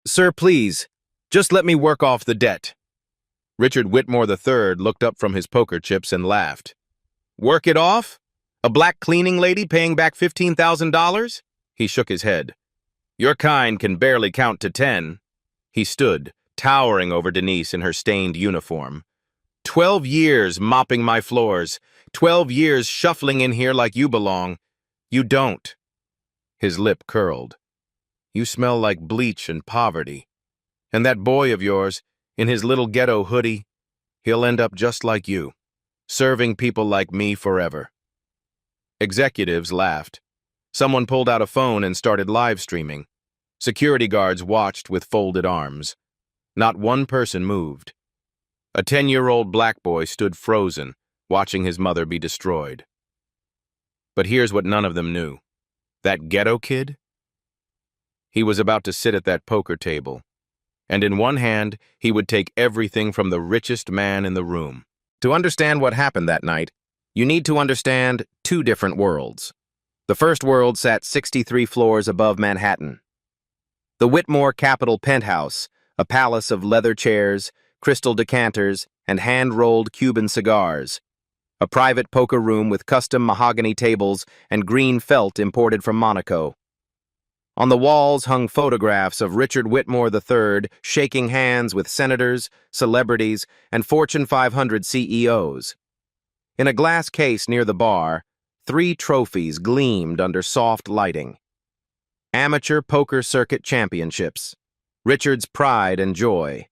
Sir, please, just let me work off the debt. Richard Whitmore III looked up from his poker chips and laughed. Work it off? A black cleaning lady paying back $15,000? He shook his head. Your kind can barely count to 10. He stood, towering over Denise in her stained uniform. 12 years mopping my floors. 12 years shuffling in here like you belong. You don't. His lip curled. You smell like bleach and poverty. And that boy of yours, in his little ghetto hoodie, he'll end up just like you, serving people like me forever. Executives laughed. Someone pulled out a phone and started live streaming. Security guards watched with folded arms. Not one person moved. A 10-year-old black boy stood frozen, watching his mother be destroyed. But here's what none of them knew. That ghetto kid? He was about to sit at that poker table, and in one hand, he would take everything from the richest man in the room. To understand what happened that night, you need to understand two different worlds. The first world sat 63 floors above Manhattan. The Whitmore Capitol penthouse, a palace of leather chairs, crystal decanters, and hand-rolled Cuban cigars. A private poker room with custom mahogany tables and green felt imported from Monaco. On the walls hung photographs of Richard Whitmore III shaking hands with senators, celebrities, and Fortune 500 CEOs. In a glass case near the bar, 3 trophies gleamed under soft lighting. Amateur Poker Circuit Championships, Richard's pride and joy.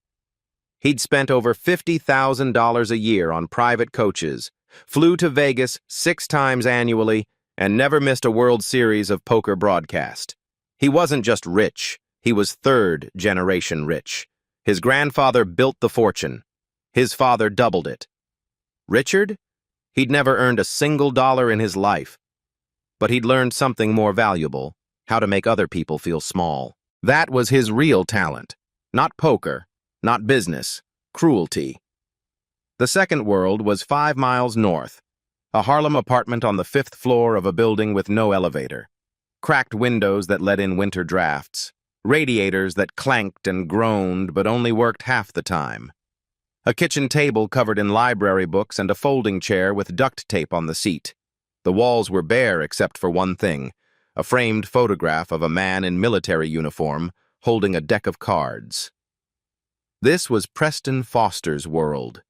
He'd spent over $50,000 a year on private coaches, flew to Vegas 6 times annually, and never missed a World Series of poker broadcast. He wasn't just rich, he was third-generation rich. His grandfather built the fortune. His father doubled it. Richard? He'd never earned a single dollar in his life. But he'd learned something more valuable, how to make other people feel small. That was his real talent. Not poker, not business, cruelty. The second world was 5 miles north, a Harlem apartment on the 5th floor of a building with no elevator. Cracked windows that let in winter drafts, radiators that clanked and groaned but only worked half the time. A kitchen table covered in library books and a folding chair with duct tape on the seat. The walls were bare except for one thing, a framed photograph of a man in military uniform holding a deck of cards. This was Preston Foster's world.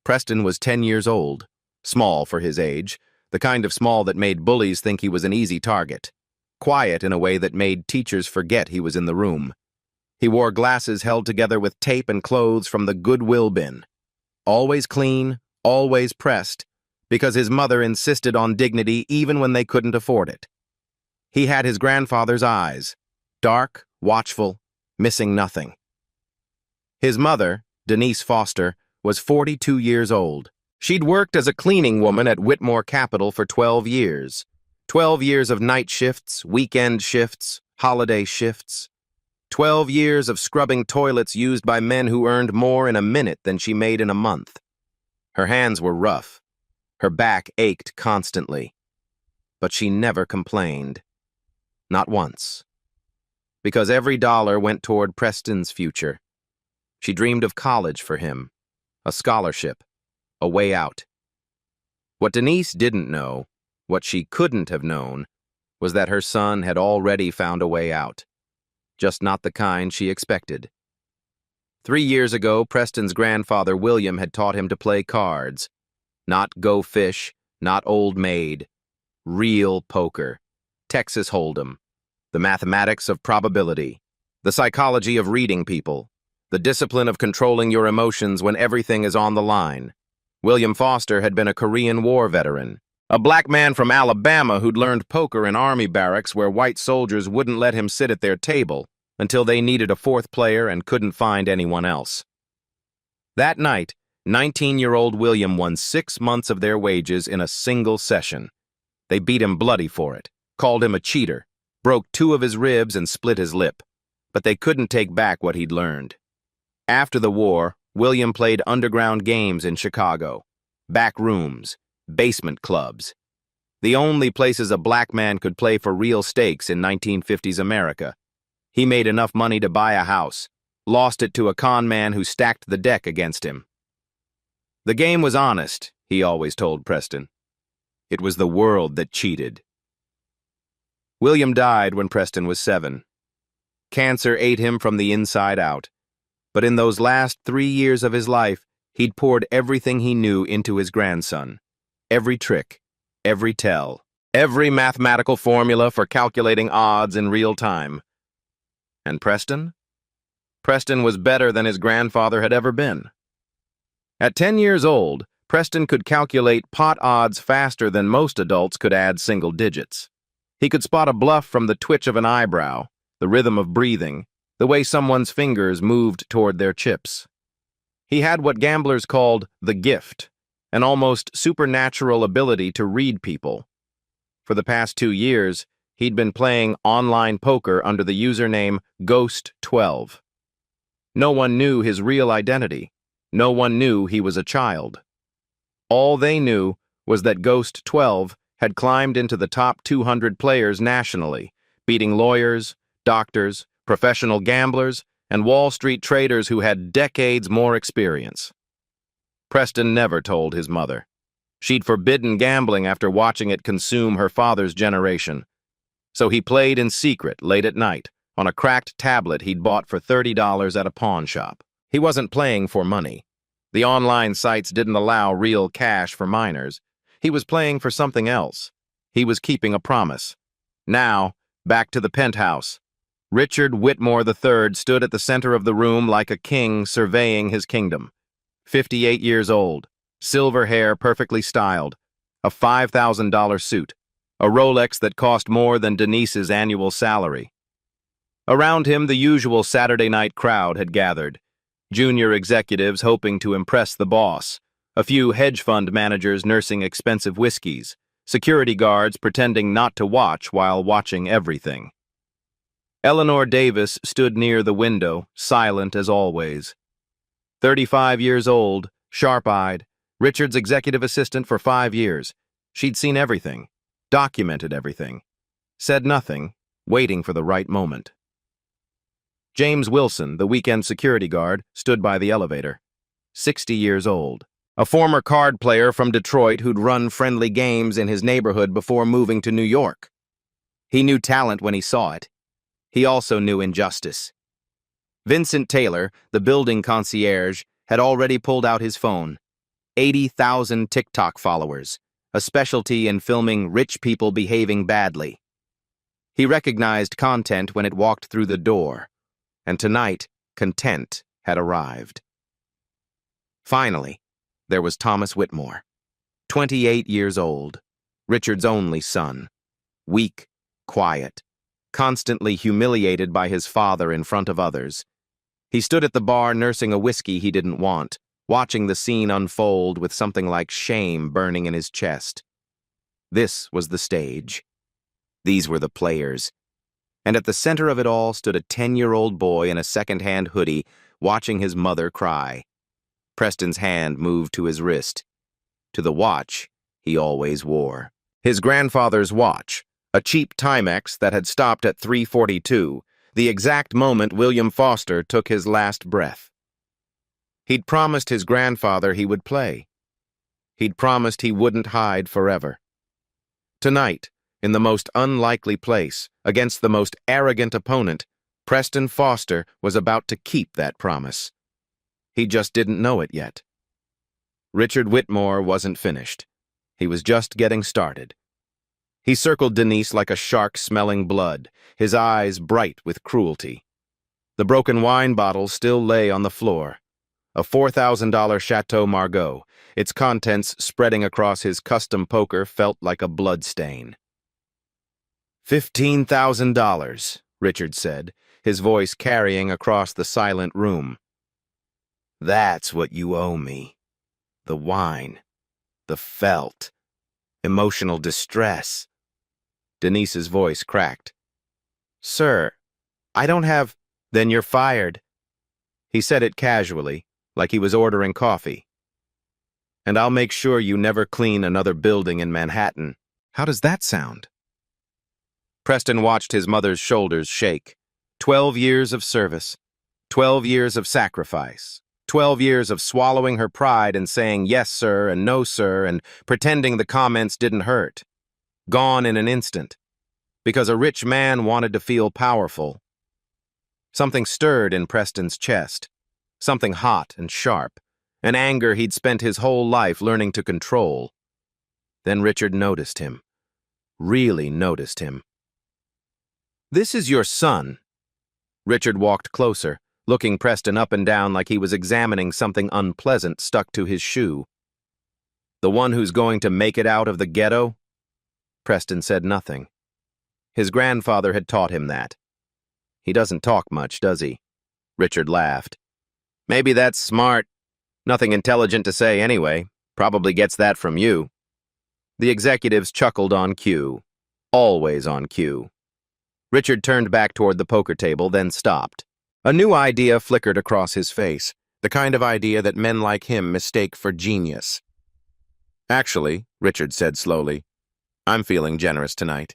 Preston was 10 years old, small for his age, the kind of small that made bullies think he was an easy target. Quiet in a way that made teachers forget he was in the room. He wore glasses held together with tape and clothes from the Goodwill bin. Always clean, always pressed, because his mother insisted on dignity even when they couldn't afford it. He had his grandfather's eyes, dark, watchful, missing nothing. His mother, Denise Foster, was 42 years old. She'd worked as a cleaning woman at Whitmore Capitol for 12 years. 12 years of night shifts, weekend shifts, holiday shifts. 12 years of scrubbing toilets used by men who earned more in a minute than she made in a month. Her hands were rough. Her back ached constantly. But she never complained. Not once. Because every dollar went toward Preston's future. She dreamed of college for him, a scholarship, a way out. What Denise didn't know, what she couldn't have known, was that her son had already found a way out. Just not the kind she expected. 3 years ago, Preston's grandfather William had taught him to play cards. Not Go Fish, not Old Maid. Real poker. Texas Hold'em. The mathematics of probability. The psychology of reading people. The discipline of controlling your emotions when everything is on the line. William Foster had been a Korean War veteran. A black man from Alabama who'd learned poker in army barracks where white soldiers wouldn't let him sit at their table until they needed a 4th player and couldn't find anyone else. That night, 19-year-old William won 6 months of their wages in a single session. They beat him bloody for it, called him a cheater, broke 2 of his ribs and split his lip. But they couldn't take back what he'd learned. After the war, William played underground games in Chicago, back rooms, basement clubs. The only places a black man could play for real stakes in 1950s America. He made enough money to buy a house, lost it to a con man who stacked the deck against him. The game was honest, he always told Preston. It was the world that cheated. William died when Preston was 7. Cancer ate him from the inside out. But in those last 3 years of his life, he'd poured everything he knew into his grandson. Every trick, every tell, every mathematical formula for calculating odds in real time. And Preston? Preston was better than his grandfather had ever been. At 10 years old, Preston could calculate pot odds faster than most adults could add single digits. He could spot a bluff from the twitch of an eyebrow, the rhythm of breathing, the way someone's fingers moved toward their chips. He had what gamblers called the gift, an almost supernatural ability to read people. For the past 2 years, he'd been playing online poker under the username Ghost12. No one knew his real identity. No one knew he was a child. All they knew was that Ghost12 had climbed into the top 200 players nationally, beating lawyers, doctors, professional gamblers, and Wall Street traders who had decades more experience. Preston never told his mother. She'd forbidden gambling after watching it consume her father's generation. So he played in secret late at night on a cracked tablet he'd bought for $30 at a pawn shop. He wasn't playing for money. The online sites didn't allow real cash for minors. He was playing for something else. He was keeping a promise. Now, back to the penthouse. Richard Whitmore III stood at the center of the room like a king surveying his kingdom. 58 years old, silver hair perfectly styled, a $5,000 suit, a Rolex that cost more than Denise's annual salary. Around him, the usual Saturday night crowd had gathered. Junior executives hoping to impress the boss, a few hedge fund managers nursing expensive whiskeys, security guards pretending not to watch while watching everything. Eleanor Davis stood near the window, silent as always. 35 years old, sharp-eyed, Richard's executive assistant for 5 years. She'd seen everything, documented everything, said nothing, waiting for the right moment. James Wilson, the weekend security guard, stood by the elevator. 60 years old. A former card player from Detroit who'd run friendly games in his neighborhood before moving to New York. He knew talent when he saw it. He also knew injustice. Vincent Taylor, the building concierge, had already pulled out his phone. 80,000 TikTok followers, a specialty in filming rich people behaving badly. He recognized content when it walked through the door, and tonight, content had arrived. Finally, there was Thomas Whitmore, 28 years old, Richard's only son, weak, quiet, constantly humiliated by his father in front of others. He stood at the bar nursing a whiskey he didn't want, watching the scene unfold with something like shame burning in his chest. This was the stage. These were the players. And at the center of it all stood a 10-year-old boy in a second-hand hoodie, watching his mother cry. Preston's hand moved to his wrist, to the watch he always wore. His grandfather's watch, a cheap Timex that had stopped at 3:42, the exact moment William Foster took his last breath. He'd promised his grandfather he would play. He'd promised he wouldn't hide forever. Tonight, in the most unlikely place, against the most arrogant opponent, Preston Foster was about to keep that promise. He just didn't know it yet. Richard Whitmore wasn't finished. He was just getting started. He circled Denise like a shark smelling blood, his eyes bright with cruelty. The broken wine bottle still lay on the floor. A $4,000 Chateau Margaux, its contents spreading across his custom poker, felt like a bloodstain. $15,000, Richard said, his voice carrying across the silent room. That's what you owe me. The wine, the felt, emotional distress. Denise's voice cracked. Sir, I don't have... Then you're fired. He said it casually, like he was ordering coffee. And I'll make sure you never clean another building in Manhattan. How does that sound? Preston watched his mother's shoulders shake. 12 years of service, 12 years of sacrifice, 12 years of swallowing her pride and saying yes, sir, and no, sir, and pretending the comments didn't hurt. Gone in an instant, because a rich man wanted to feel powerful. Something stirred in Preston's chest, something hot and sharp, an anger he'd spent his whole life learning to control. Then Richard noticed him, really noticed him. "This is your son." Richard walked closer, looking Preston up and down like he was examining something unpleasant stuck to his shoe. "The one who's going to make it out of the ghetto?" Preston said nothing. His grandfather had taught him that. "He doesn't talk much, does he?" Richard laughed. "Maybe that's smart. Nothing intelligent to say anyway. Probably gets that from you." The executives chuckled on cue. Always on cue. Richard turned back toward the poker table, then stopped. A new idea flickered across his face, the kind of idea that men like him mistake for genius. "Actually," Richard said slowly, "I'm feeling generous tonight."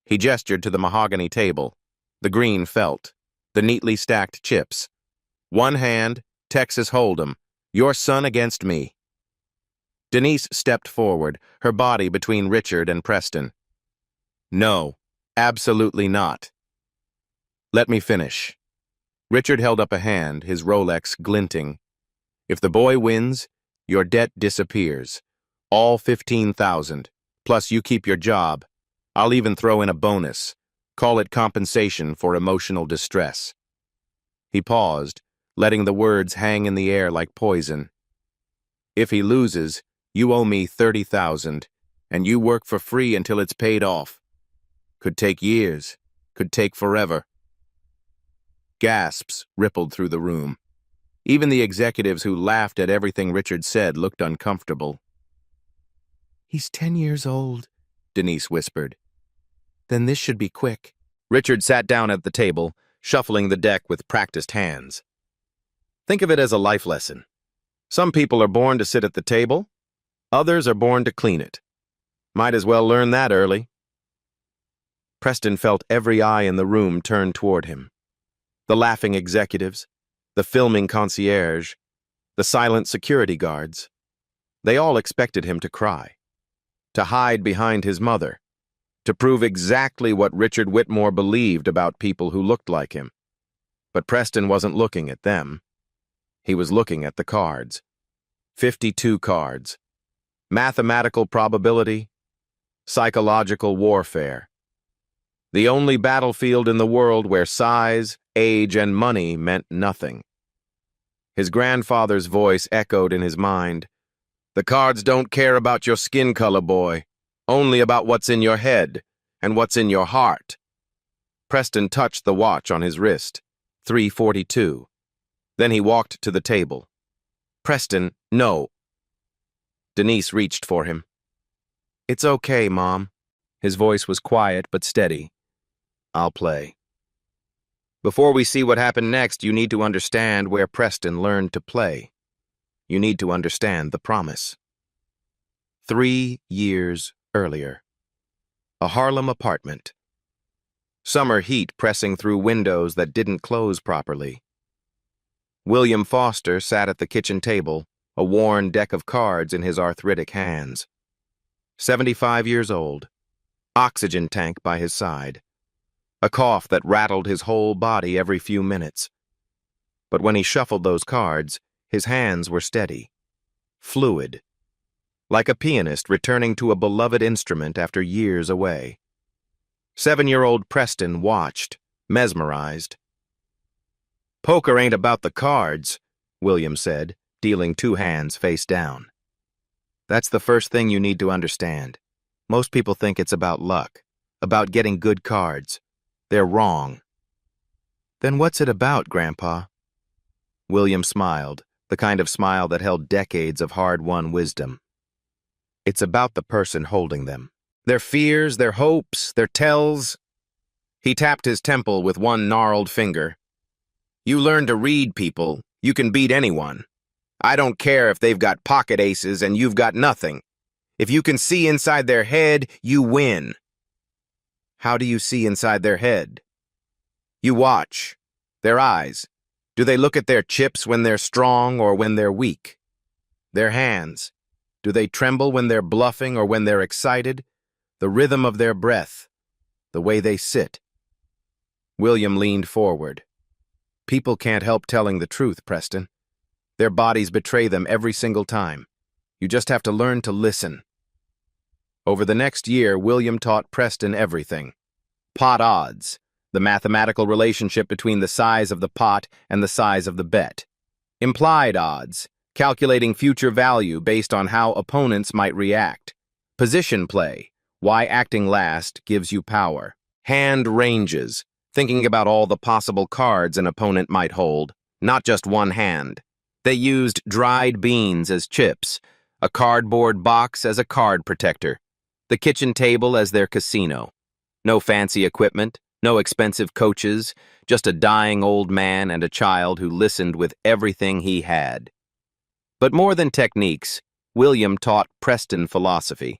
He gestured to the mahogany table, the green felt, the neatly stacked chips. "One hand, Texas Hold'em, your son against me." Denise stepped forward, her body between Richard and Preston. "No, absolutely not." "Let me finish." Richard held up a hand, his Rolex glinting. "If the boy wins, your debt disappears. All 15,000, plus you keep your job. I'll even throw in a bonus. Call it compensation for emotional distress." He paused, letting the words hang in the air like poison. "If he loses, you owe me 30,000, and you work for free until it's paid off. Could take years, could take forever." Gasps rippled through the room. Even the executives who laughed at everything Richard said looked uncomfortable. "He's 10 years old," Denise whispered. "Then this should be quick." Richard sat down at the table, shuffling the deck with practiced hands. "Think of it as a life lesson. Some people are born to sit at the table, others are born to clean it. Might as well learn that early." Preston felt every eye in the room turn toward him. The laughing executives, the filming concierge, the silent security guards. They all expected him to cry, to hide behind his mother, to prove exactly what Richard Whitmore believed about people who looked like him. But Preston wasn't looking at them. He was looking at the cards. 52 cards. Mathematical probability, psychological warfare. The only battlefield in the world where size, age, and money meant nothing. His grandfather's voice echoed in his mind. "The cards don't care about your skin color, boy. Only about what's in your head and what's in your heart." Preston touched the watch on his wrist. 3:42. Then he walked to the table. "Preston, no." Denise reached for him. "It's okay, Mom." His voice was quiet but steady. "I'll play." Before we see what happened next, you need to understand where Preston learned to play. You need to understand the promise. 3 years earlier. A Harlem apartment. Summer heat pressing through windows that didn't close properly. William Foster sat at the kitchen table, a worn deck of cards in his arthritic hands. 75 years old. Oxygen tank by his side. A cough that rattled his whole body every few minutes. But when he shuffled those cards, his hands were steady. Fluid. Like a pianist returning to a beloved instrument after years away. 7-year-old Preston watched, mesmerized. "Poker ain't about the cards," William said, dealing 2 hands face down. "That's the first thing you need to understand. Most people think it's about luck, about getting good cards. They're wrong." "Then what's it about, Grandpa?" William smiled, the kind of smile that held decades of hard-won wisdom. "It's about the person holding them. Their fears, their hopes, their tells." He tapped his temple with one gnarled finger. "You learn to read people, you can beat anyone. I don't care if they've got pocket aces and you've got nothing. If you can see inside their head, you win." "How do you see inside their head?" You watch. Their eyes. Do they look at their chips when they're strong or when they're weak? Their hands. Do they tremble when they're bluffing or when they're excited? The rhythm of their breath. The way they sit. William leaned forward. People can't help telling the truth, Preston. Their bodies betray them every single time. You just have to learn to listen. Over the next year, William taught Preston everything. Pot odds, the mathematical relationship between the size of the pot and the size of the bet. Implied odds, calculating future value based on how opponents might react. Position play, why acting last gives you power. Hand ranges, thinking about all the possible cards an opponent might hold, not just one hand. They used dried beans as chips, a cardboard box as a card protector, the kitchen table as their casino. No fancy equipment, no expensive coaches, just a dying old man and a child who listened with everything he had. But more than techniques, William taught Preston philosophy.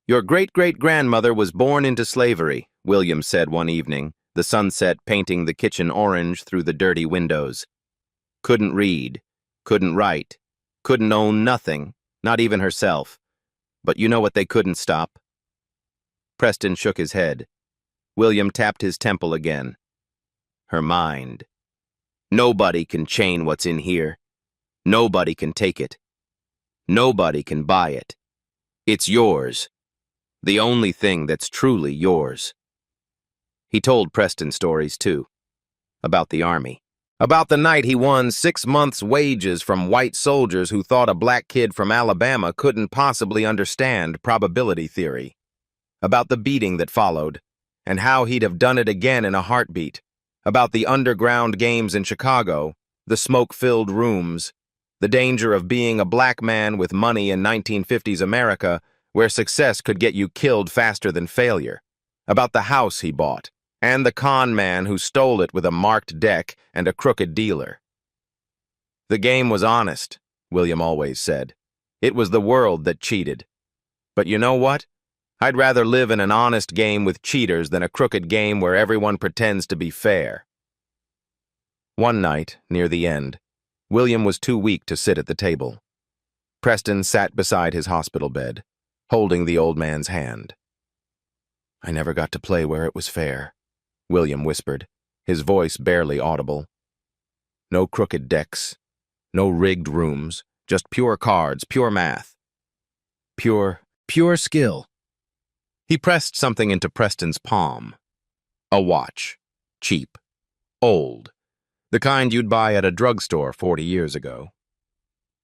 Your great-great-grandmother was born into slavery, William said one evening, the sunset painting the kitchen orange through the dirty windows. Couldn't read, couldn't write, couldn't own nothing, not even herself. But you know what they couldn't stop? Preston shook his head. William tapped his temple again. Her mind. Nobody can chain what's in here. Nobody can take it. Nobody can buy it. It's yours. The only thing that's truly yours. He told Preston stories, too. About the army. About the night he won 6 months' wages from white soldiers who thought a black kid from Alabama couldn't possibly understand probability theory. About the beating that followed, and how he'd have done it again in a heartbeat. About the underground games in Chicago, the smoke-filled rooms, the danger of being a black man with money in 1950s America, where success could get you killed faster than failure. About the house he bought, and the con man who stole it with a marked deck and a crooked dealer. The game was honest, William always said. It was the world that cheated. But you know what? I'd rather live in an honest game with cheaters than a crooked game where everyone pretends to be fair. One night, near the end, William was too weak to sit at the table. Preston sat beside his hospital bed, holding the old man's hand. I never got to play where it was fair, William whispered, his voice barely audible. No crooked decks, no rigged rooms, just pure cards, pure math. Pure skill. He pressed something into Preston's palm. A watch. Cheap. Old. The kind you'd buy at a drugstore 40 years ago.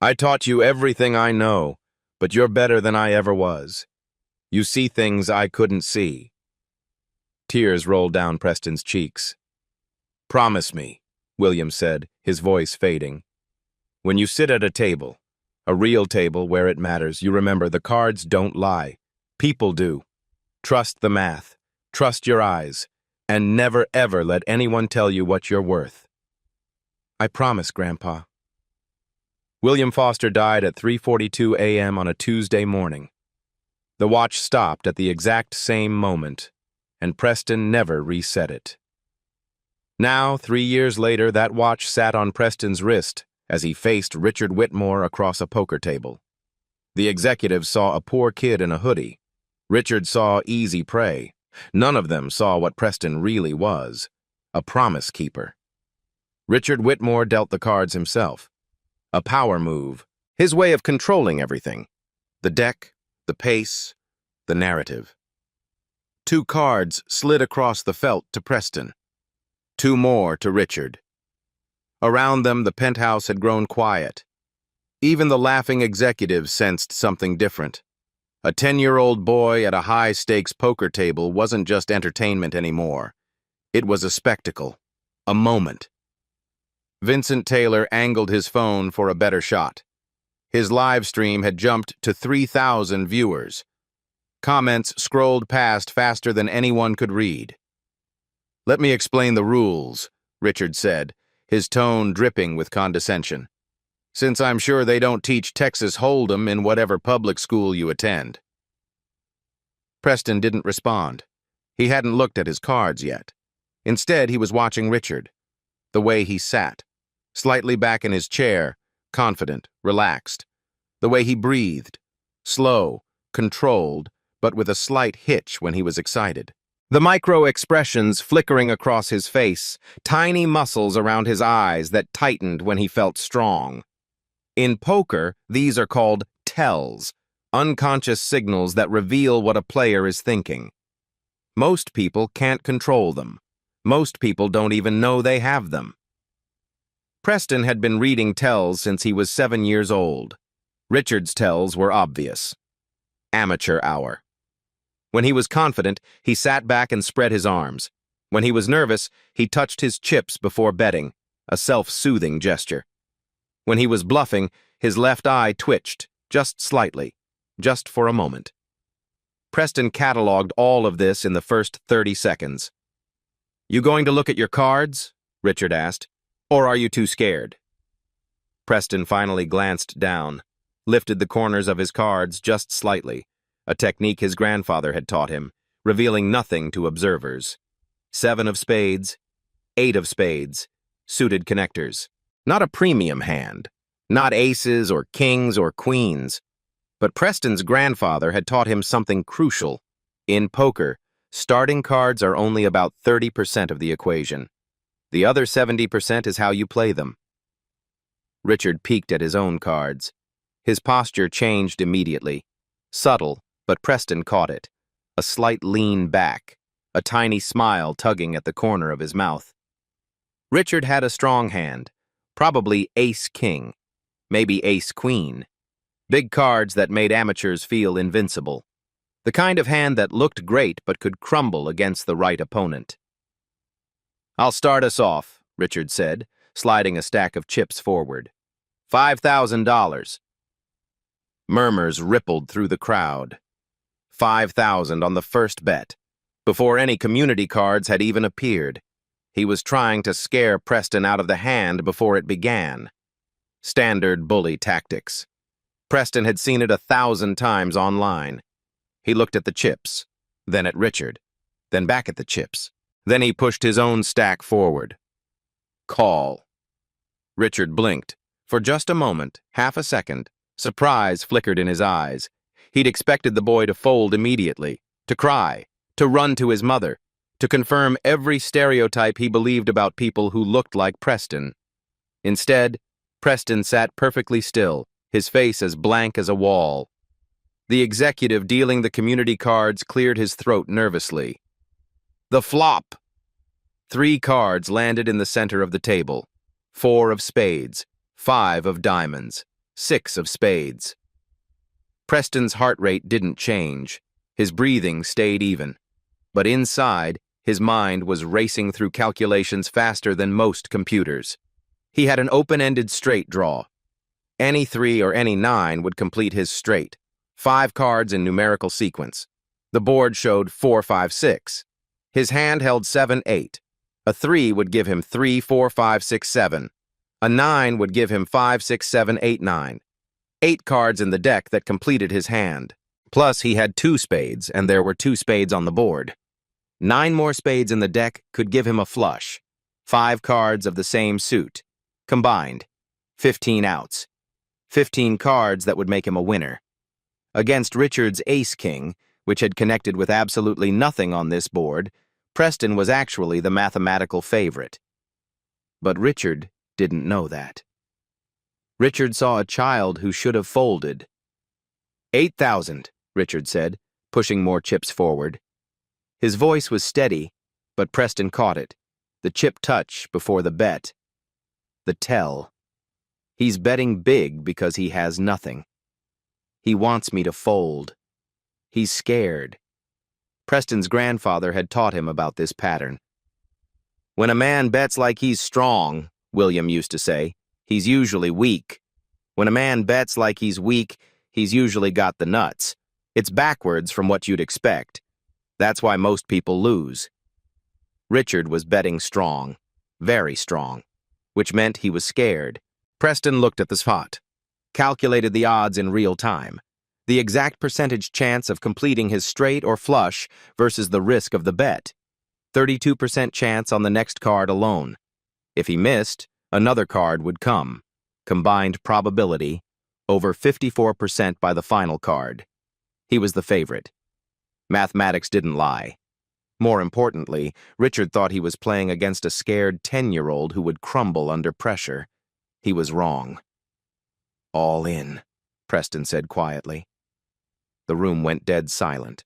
I taught you everything I know, but you're better than I ever was. You see things I couldn't see. Tears rolled down Preston's cheeks. Promise me, William said, his voice fading. When you sit at a table, a real table where it matters, you remember the cards don't lie. People do. Trust the math, trust your eyes, and never ever let anyone tell you what you're worth. I promise, Grandpa. William Foster died at 3:42 a.m. on a Tuesday morning. The watch stopped at the exact same moment, and Preston never reset it. Now, 3 years later, that watch sat on Preston's wrist as he faced Richard Whitmore across a poker table. The executives saw a poor kid in a hoodie. Richard saw easy prey. None of them saw what Preston really was, a promise keeper. Richard Whitmore dealt the cards himself. A power move, his way of controlling everything. The deck, the pace, the narrative. 2 cards slid across the felt to Preston. 2 more to Richard. Around them, the penthouse had grown quiet. Even the laughing executives sensed something different. A 10-year-old boy at a high-stakes poker table wasn't just entertainment anymore. It was a spectacle, a moment. Vincent Taylor angled his phone for a better shot. His live stream had jumped to 3,000 viewers. Comments scrolled past faster than anyone could read. Let me explain the rules, Richard said, his tone dripping with condescension. Since I'm sure they don't teach Texas Hold'em in whatever public school you attend. Preston didn't respond. He hadn't looked at his cards yet. Instead, he was watching Richard, the way he sat, slightly back in his chair, confident, relaxed, the way he breathed, slow, controlled, but with a slight hitch when he was excited. The micro-expressions flickering across his face, tiny muscles around his eyes that tightened when he felt strong. In poker, these are called tells, unconscious signals that reveal what a player is thinking. Most people can't control them. Most people don't even know they have them. Preston had been reading tells since he was 7 years old. Richard's tells were obvious. Amateur hour. When he was confident, he sat back and spread his arms. When he was nervous, he touched his chips before betting, a self-soothing gesture. When he was bluffing, his left eye twitched, just slightly, just for a moment. Preston cataloged all of this in the first 30 seconds. "You going to look at your cards?" Richard asked. "Or are you too scared?" Preston finally glanced down, lifted the corners of his cards just slightly, a technique his grandfather had taught him, revealing nothing to observers. 7 of spades, 8 of spades, suited connectors. Not a premium hand, not aces or kings or queens. But Preston's grandfather had taught him something crucial. In poker, starting cards are only about 30% of the equation. The other 70% is how you play them. Richard peeked at his own cards. His posture changed immediately. Subtle, but Preston caught it. A slight lean back, a tiny smile tugging at the corner of his mouth. Richard had a strong hand, probably ace-king, maybe ace-queen. Big cards that made amateurs feel invincible. The kind of hand that looked great but could crumble against the right opponent. "I'll start us off," Richard said, sliding a stack of chips forward. $5,000. Murmurs rippled through the crowd. 5,000 on the first bet, before any community cards had even appeared. He was trying to scare Preston out of the hand before it began. Standard bully tactics. Preston had seen it 1,000 times online. He looked at the chips, then at Richard, then back at the chips. Then he pushed his own stack forward. Call. Richard blinked. For just a moment, half a second, surprise flickered in his eyes. He'd expected the boy to fold immediately, to cry, to run to his mother, to confirm every stereotype he believed about people who looked like Preston. Instead, Preston sat perfectly still, his face as blank as a wall. The executive dealing the community cards cleared his throat nervously. The flop! 3 cards landed in the center of the table. 4 of spades, 5 of diamonds, 6 of spades. Preston's heart rate didn't change. His breathing stayed even. But inside, his mind was racing through calculations faster than most computers. He had an open-ended straight draw. Any 3 or any 9 would complete his straight. 5 cards in numerical sequence. The board showed 4, 5, 6. His hand held 7, 8. A 3 would give him 3, 4, 5, 6, 7. A 9 would give him 5, 6, 7, 8, 9. 8 cards in the deck that completed his hand. Plus, he had 2 spades, and there were 2 spades on the board. 9 more spades in the deck could give him a flush. 5 cards of the same suit. Combined. 15 outs. 15 cards that would make him a winner. Against Richard's ace-king, which had connected with absolutely nothing on this board, Preston was actually the mathematical favorite. But Richard didn't know that. Richard saw a child who should have folded. 8,000, Richard said, pushing more chips forward. His voice was steady, but Preston caught it. The chip touch before the bet. The tell. He's betting big because he has nothing. He wants me to fold. He's scared. Preston's grandfather had taught him about this pattern. When a man bets like he's strong, William used to say, he's usually weak. When a man bets like he's weak, he's usually got the nuts. It's backwards from what you'd expect. That's why most people lose. Richard was betting strong, very strong, which meant he was scared. Preston looked at the spot, calculated the odds in real time, the exact percentage chance of completing his straight or flush versus the risk of the bet. 32% chance on the next card alone. If he missed, another card would come. Combined probability, over 54% by the final card. He was the favorite. Mathematics didn't lie. More importantly, Richard thought he was playing against a scared 10-year-old who would crumble under pressure. He was wrong. "All in," Preston said quietly. The room went dead silent.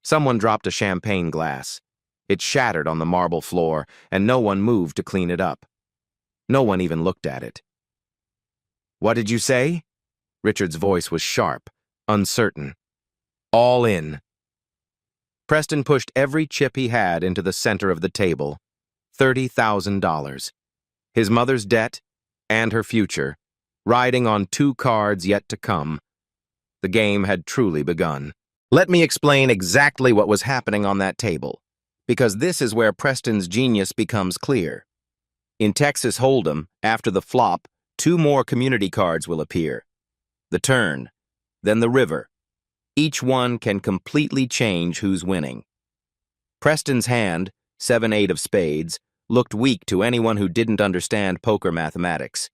Someone dropped a champagne glass. It shattered on the marble floor, and no one moved to clean it up. No one even looked at it. "What did you say?" Richard's voice was sharp, uncertain. "All in." Preston pushed every chip he had into the center of the table. $30,000. His mother's debt and her future, riding on 2 cards yet to come. The game had truly begun. Let me explain exactly what was happening on that table, because this is where Preston's genius becomes clear. In Texas Hold'em, after the flop, 2 more community cards will appear. The turn, then the river. Each one can completely change who's winning. Preston's hand, 7-8 of spades, looked weak to anyone who didn't understand poker mathematics.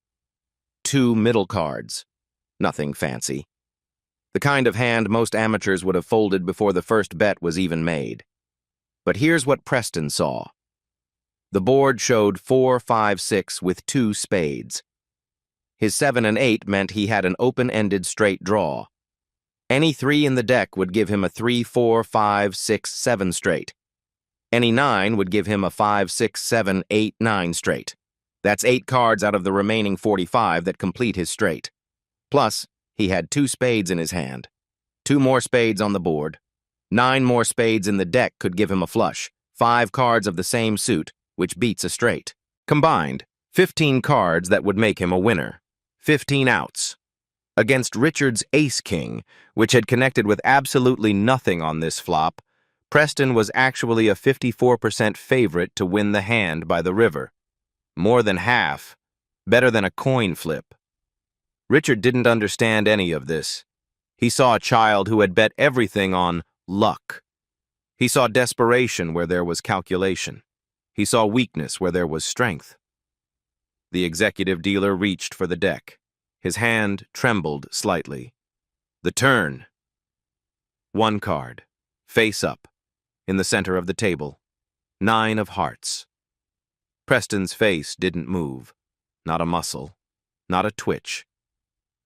2 middle cards. Nothing fancy. The kind of hand most amateurs would have folded before the first bet was even made. But here's what Preston saw. The board showed 4, 5, 6 with 2 spades. His 7 and 8 meant he had an open-ended straight draw. Any 3 in the deck would give him a 3, 4, 5, 6, 7 straight. Any 9 would give him a 5, 6, 7, 8, 9 straight. That's 8 cards out of the remaining 45 that complete his straight. Plus, he had 2 spades in his hand. 2 more spades on the board. 9 more spades in the deck could give him a flush. 5 cards of the same suit, which beats a straight. Combined, 15 cards that would make him a winner. 15 outs. Against Richard's ace-king, which had connected with absolutely nothing on this flop, Preston was actually a 54% favorite to win the hand by the river. More than half. Better than a coin flip. Richard didn't understand any of this. He saw a child who had bet everything on luck. He saw desperation where there was calculation. He saw weakness where there was strength. The executive dealer reached for the deck. His hand trembled slightly. The turn. 1 card, face up, in the center of the table. 9 of hearts. Preston's face didn't move. Not a muscle. Not a twitch.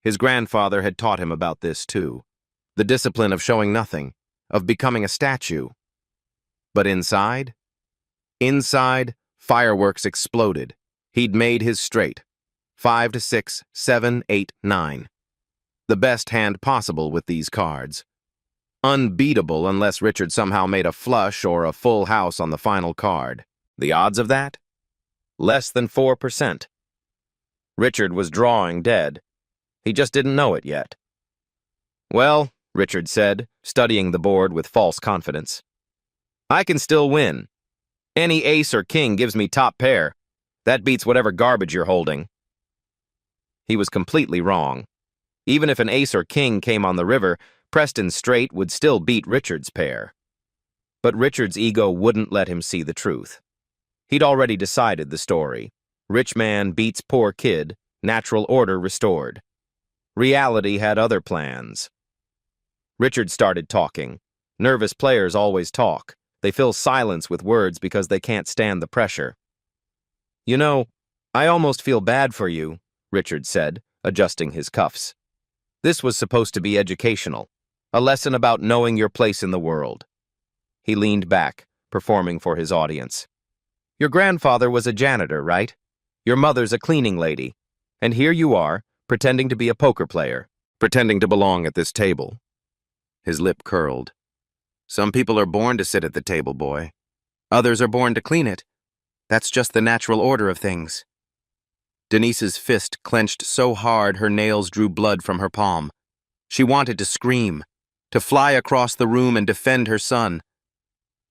His grandfather had taught him about this too. The discipline of showing nothing, of becoming a statue. But inside? Inside, fireworks exploded. He'd made his straight. 5 to 6, 7, 8, 9. The best hand possible with these cards. Unbeatable unless Richard somehow made a flush or a full house on the final card. The odds of that? Less than 4%. Richard was drawing dead. He just didn't know it yet. "Well," Richard said, studying the board with false confidence, "I can still win. Any ace or king gives me top pair. That beats whatever garbage you're holding." He was completely wrong. Even if an ace or king came on the river, Preston's straight would still beat Richard's pair. But Richard's ego wouldn't let him see the truth. He'd already decided the story. Rich man beats poor kid, natural order restored. Reality had other plans. Richard started talking. Nervous players always talk. They fill silence with words because they can't stand the pressure. "You know, I almost feel bad for you," Richard said, adjusting his cuffs. This was supposed to be educational, a lesson about knowing your place in the world. He leaned back, performing for his audience. "Your grandfather was a janitor, right? Your mother's a cleaning lady. And here you are, pretending to be a poker player, pretending to belong at this table." His lip curled. "Some people are born to sit at the table, boy. Others are born to clean it. That's just the natural order of things." Denise's fist clenched so hard her nails drew blood from her palm. She wanted to scream, to fly across the room and defend her son.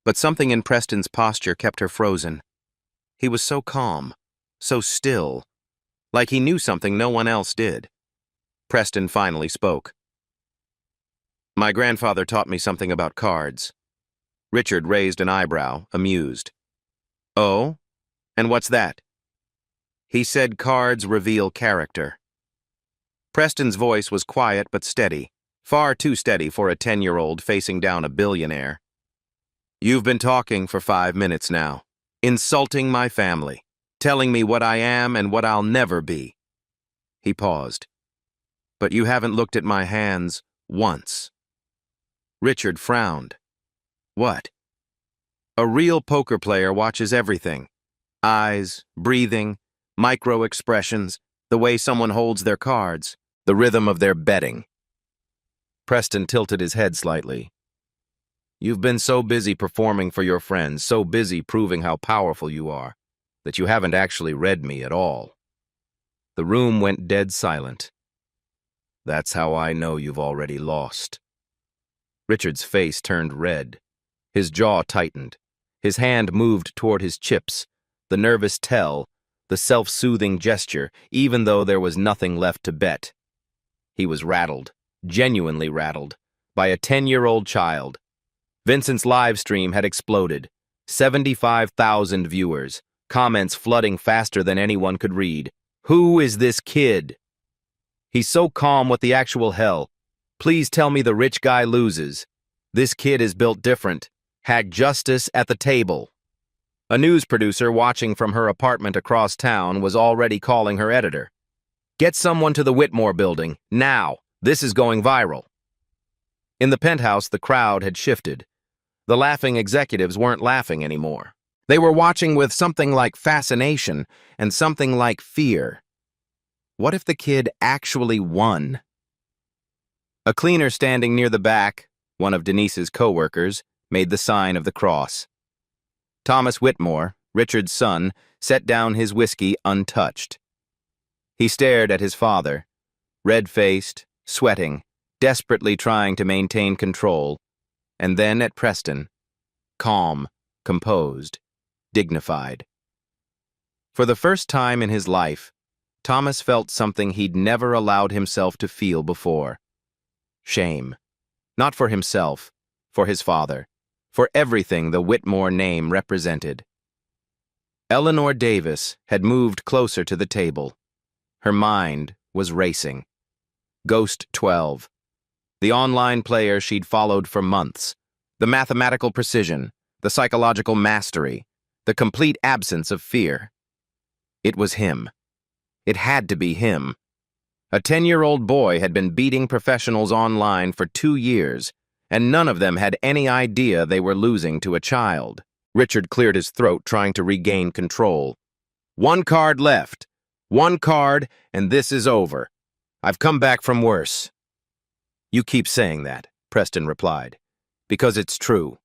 But something in Preston's posture kept her frozen. He was so calm, so still, like he knew something no one else did. Preston finally spoke. "My grandfather taught me something about cards." Richard raised an eyebrow, amused. Oh? And what's that? He said cards reveal character. Preston's voice was quiet but steady, far too steady for a 10-year-old facing down a billionaire. You've been talking for 5 minutes now, insulting my family, telling me what I am and what I'll never be. He paused. But you haven't looked at my hands once. Richard frowned. What? A real poker player watches everything. Eyes, breathing, micro-expressions, the way someone holds their cards, the rhythm of their betting. Preston tilted his head slightly. You've been so busy performing for your friends, so busy proving how powerful you are, that you haven't actually read me at all. The room went dead silent. That's how I know you've already lost. Richard's face turned red. His jaw tightened. His hand moved toward his chips, the nervous tell, the self-soothing gesture, even though there was nothing left to bet. He was rattled, genuinely rattled, by a 10-year-old child. Vincent's live stream had exploded. 75,000 viewers, comments flooding faster than anyone could read. Who is this kid? He's so calm, what the actual hell? Please tell me the rich guy loses. This kid is built different. Had justice at the table. A news producer watching from her apartment across town was already calling her editor. Get someone to the Whitmore building, now. This is going viral. In the penthouse, the crowd had shifted. The laughing executives weren't laughing anymore. They were watching with something like fascination and something like fear. What if the kid actually won? A cleaner standing near the back, one of Denise's co-workers, made the sign of the cross. Thomas Whitmore, Richard's son, set down his whiskey untouched. He stared at his father, red-faced, sweating, desperately trying to maintain control, and then at Preston, calm, composed, dignified. For the first time in his life, Thomas felt something he'd never allowed himself to feel before. Shame. Not for himself, for his father, for everything the Whitmore name represented. Eleanor Davis had moved closer to the table. Her mind was racing. Ghost 12. The online player she'd followed for months. The mathematical precision, the psychological mastery, the complete absence of fear. It was him. It had to be him. A 10-year-old boy had been beating professionals online for 2 years, and none of them had any idea they were losing to a child. Richard cleared his throat, trying to regain control. 1 card left. 1 card, and this is over. I've come back from worse. You keep saying that, Preston replied, because it's true.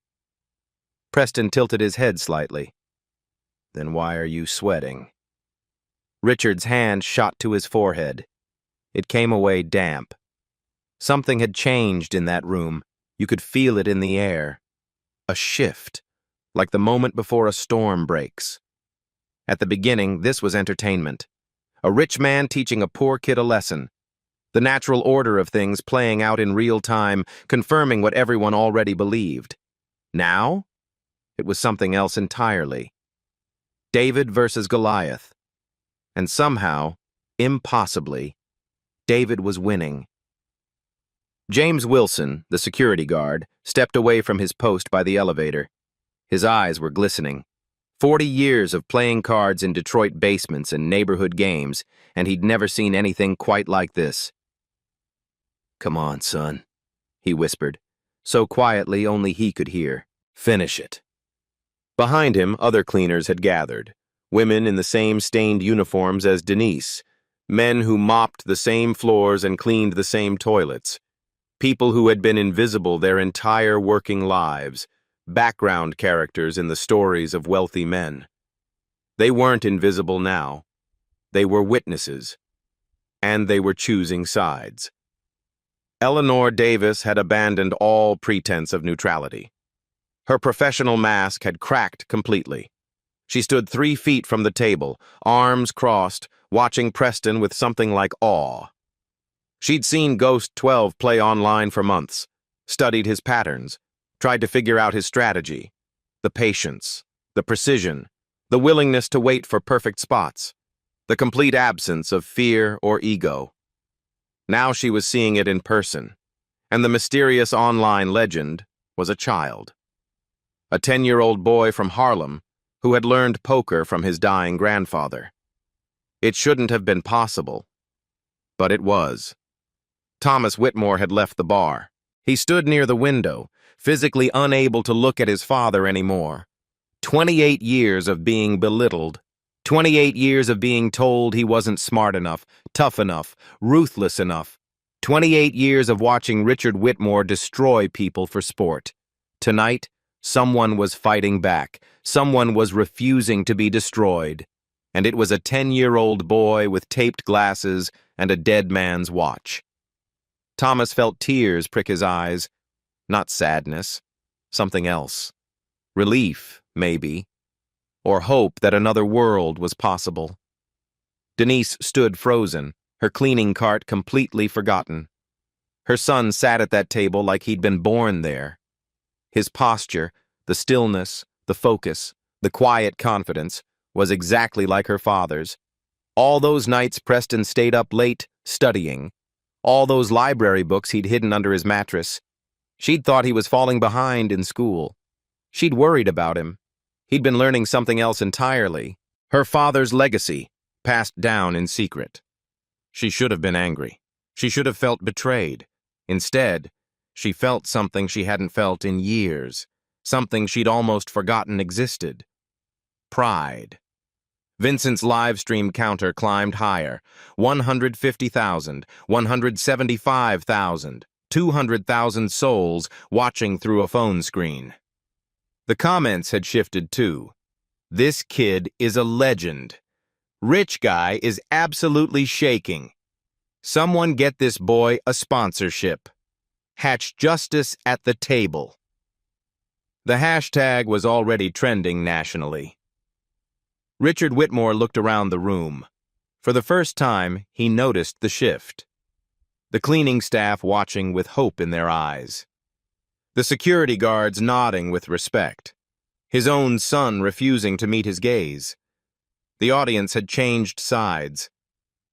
Preston tilted his head slightly. Then why are you sweating? Richard's hand shot to his forehead. It came away damp. Something had changed in that room. You could feel it in the air. A shift, like the moment before a storm breaks. At the beginning, this was entertainment. A rich man teaching a poor kid a lesson. The natural order of things playing out in real time, confirming what everyone already believed. Now, it was something else entirely. David versus Goliath. And somehow, impossibly, David was winning. James Wilson, the security guard, stepped away from his post by the elevator. His eyes were glistening. 40 years of playing cards in Detroit basements and neighborhood games, and he'd never seen anything quite like this. Come on, son, he whispered, so quietly only he could hear. Finish it. Behind him, other cleaners had gathered. Women in the same stained uniforms as Denise. Men who mopped the same floors and cleaned the same toilets. People who had been invisible their entire working lives. Background characters in the stories of wealthy men. They weren't invisible now. They were witnesses. And they were choosing sides. Eleanor Davis had abandoned all pretense of neutrality. Her professional mask had cracked completely. She stood 3 feet from the table, arms crossed, watching Preston with something like awe. She'd seen Ghost 12 play online for months, studied his patterns, tried to figure out his strategy, the patience, the precision, the willingness to wait for perfect spots, the complete absence of fear or ego. Now she was seeing it in person, and the mysterious online legend was a child. A 10-year-old boy from Harlem who had learned poker from his dying grandfather. It shouldn't have been possible, but it was. Thomas Whitmore had left the bar. He stood near the window, physically unable to look at his father anymore. 28 years of being belittled. 28 years of being told he wasn't smart enough, tough enough, ruthless enough. 28 years of watching Richard Whitmore destroy people for sport. Tonight, someone was fighting back. Someone was refusing to be destroyed. And it was a 10-year-old boy with taped glasses and a dead man's watch. Thomas felt tears prick his eyes. Not sadness, something else. Relief, maybe. Or hope that another world was possible. Denise stood frozen, her cleaning cart completely forgotten. Her son sat at that table like he'd been born there. His posture, the stillness, the focus, the quiet confidence, was exactly like her father's. All those nights Preston stayed up late, studying. All those library books he'd hidden under his mattress. She'd thought he was falling behind in school. She'd worried about him. He'd been learning something else entirely. Her father's legacy, passed down in secret. She should have been angry. She should have felt betrayed. Instead, she felt something she hadn't felt in years. Something she'd almost forgotten existed. Pride. Vincent's live stream counter climbed higher. 150,000, 175,000, 200,000 souls watching through a phone screen. The comments had shifted too. This kid is a legend. Rich guy is absolutely shaking. Someone get this boy a sponsorship. Hatch justice at the table. The hashtag was already trending nationally. Richard Whitmore looked around the room. For the first time, he noticed the shift. The cleaning staff watching with hope in their eyes. The security guards nodding with respect. His own son refusing to meet his gaze. The audience had changed sides,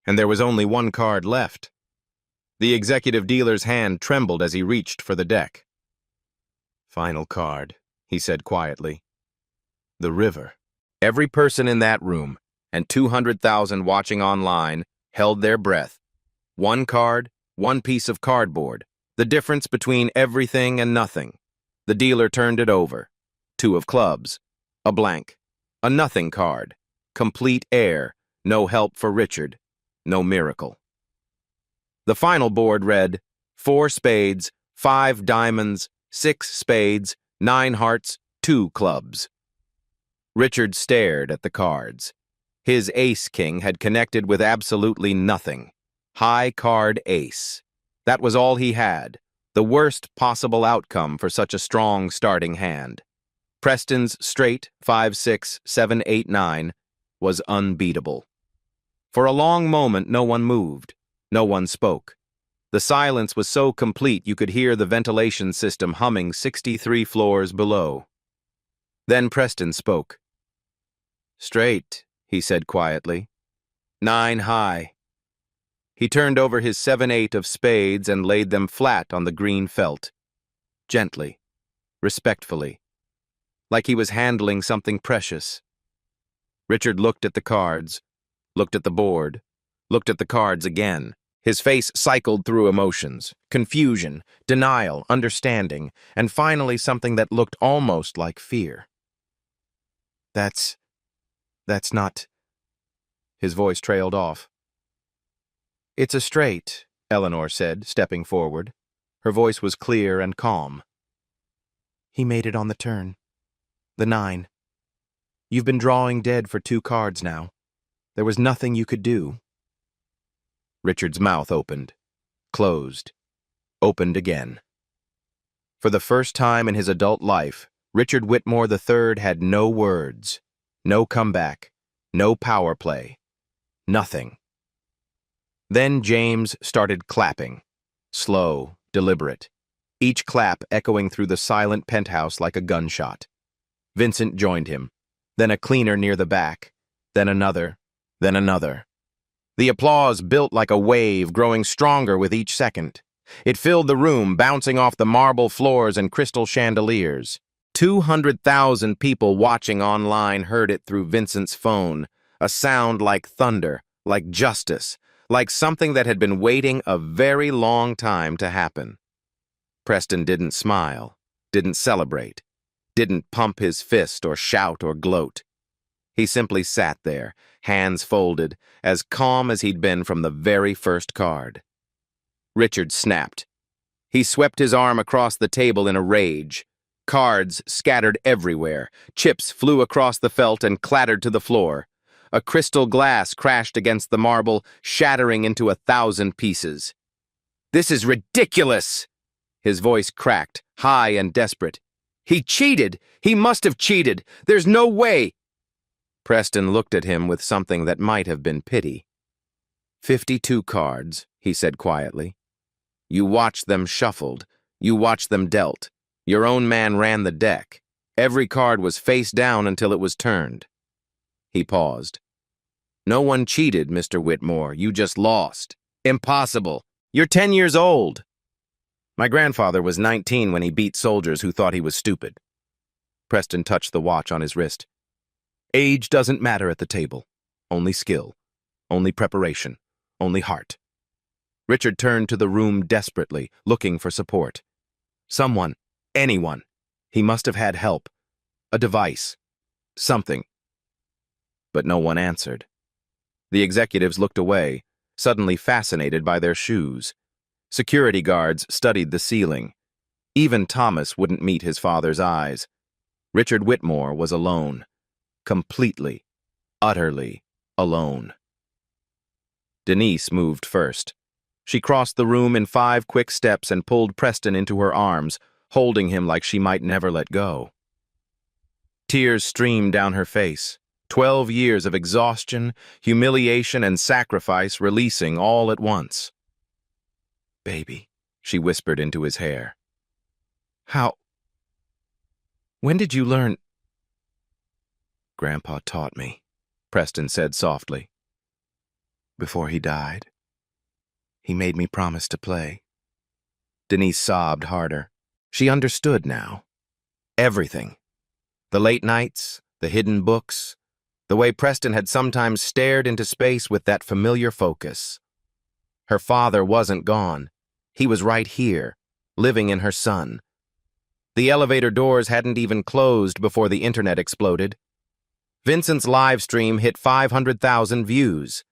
and there was only one card left. The executive dealer's hand trembled as he reached for the deck. "Final card," he said quietly. "The river." Every person in that room, and 200,000 watching online, held their breath. One card, one piece of cardboard, the difference between everything and nothing. The dealer turned it over. 2 of clubs, a blank, a nothing card, complete air, no help for Richard, no miracle. The final board read, 4 spades, 5 diamonds, 6 spades, 9 hearts, 2 clubs. Richard stared at the cards. His ace-king had connected with absolutely nothing. High card ace. That was all he had, the worst possible outcome for such a strong starting hand. Preston's straight 5, 6, 7, 8, 9 was unbeatable. For a long moment no one moved, no one spoke. The silence was so complete you could hear the ventilation system humming 63 floors below. Then Preston spoke. "Straight," he said quietly. 9 high. He turned over his 7-8 of spades and laid them flat on the green felt. Gently, respectfully, like he was handling something precious. Richard looked at the cards, looked at the board, looked at the cards again. His face cycled through emotions, confusion, denial, understanding, and finally something that looked almost like fear. That's not..." His voice trailed off. "It's a straight," Eleanor said, stepping forward. Her voice was clear and calm. "He made it on the turn. The 9. You've been drawing dead for 2 cards now. There was nothing you could do." Richard's mouth opened, closed, opened again. For the first time in his adult life, Richard Whitmore III had no words, no comeback, no power play, nothing. Then James started clapping, slow, deliberate, each clap echoing through the silent penthouse like a gunshot. Vincent joined him. then a cleaner near the back, then another, then another. The applause built like a wave, growing stronger with each second. It filled the room, bouncing off the marble floors and crystal chandeliers. 200,000 people watching online heard it through Vincent's phone, a sound like thunder, like justice, like something that had been waiting a very long time to happen. Preston didn't smile, didn't celebrate, didn't pump his fist or shout or gloat. He simply sat there, hands folded, as calm as he'd been from the very first card. Richard snapped. He swept his arm across the table in a rage. Cards scattered everywhere. Chips flew across the felt and clattered to the floor. A crystal glass crashed against the marble, shattering into 1,000 pieces. "This is ridiculous!" His voice cracked, high and desperate. "He cheated! He must have cheated! There's no way!" Preston looked at him with something that might have been pity. 52 cards, he said quietly. You watched them shuffled. You watched them dealt. Your own man ran the deck. Every card was face down until it was turned. He paused. "No one cheated, Mr. Whitmore. You just lost. Impossible. You're 10 years old." "My grandfather was 19 when he beat soldiers who thought he was stupid." Preston touched the watch on his wrist. "Age doesn't matter at the table. Only skill. Only preparation. Only heart." Richard turned to the room desperately, looking for support. Someone, anyone. He must have had help. A device. Something. But no one answered. The executives looked away, suddenly fascinated by their shoes. Security guards studied the ceiling. Even Thomas wouldn't meet his father's eyes. Richard Whitmore was alone. Completely, utterly alone. Denise moved first. She crossed the room in 5 quick steps and pulled Preston into her arms, holding him like she might never let go. Tears streamed down her face. 12 years of exhaustion, humiliation, and sacrifice releasing all at once. "Baby," she whispered into his hair. When did you learn?" "Grandpa taught me," Preston said softly. "Before he died. He made me promise to play." Denise sobbed harder. She understood now. Everything. The late nights, the hidden books, the way Preston had sometimes stared into space with that familiar focus. Her father wasn't gone. He was right here, living in her son. The elevator doors hadn't even closed before the internet exploded. Vincent's live stream hit 500,000 views,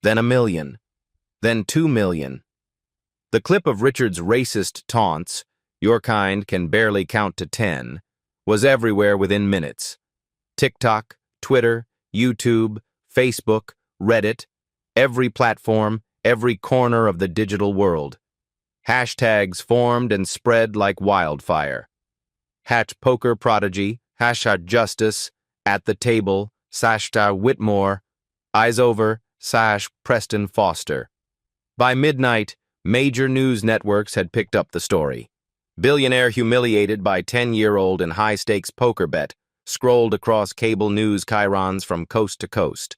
then 1 million, then 2 million. The clip of Richard's racist taunts, "Your kind can barely count to 10, was everywhere within minutes. TikTok, Twitter, YouTube, Facebook, Reddit, every platform, every corner of the digital world. Hashtags formed and spread like wildfire. #poker Prodigy, #justice, at the table, #Whitmore, eyes over, #Preston Foster. By midnight, major news networks had picked up the story. Billionaire humiliated by 10-year-old in high-stakes poker bet scrolled across cable news chyrons from coast to coast.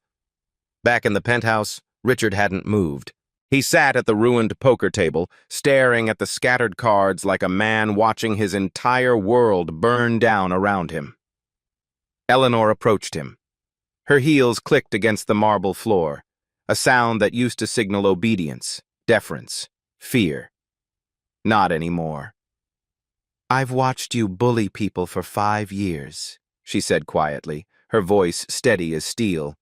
Back in the penthouse, Richard hadn't moved. He sat at the ruined poker table, staring at the scattered cards like a man watching his entire world burn down around him. Eleanor approached him. Her heels clicked against the marble floor, a sound that used to signal obedience, deference, fear. Not anymore. "I've watched you bully people for 5 years, she said quietly, her voice steady as steel.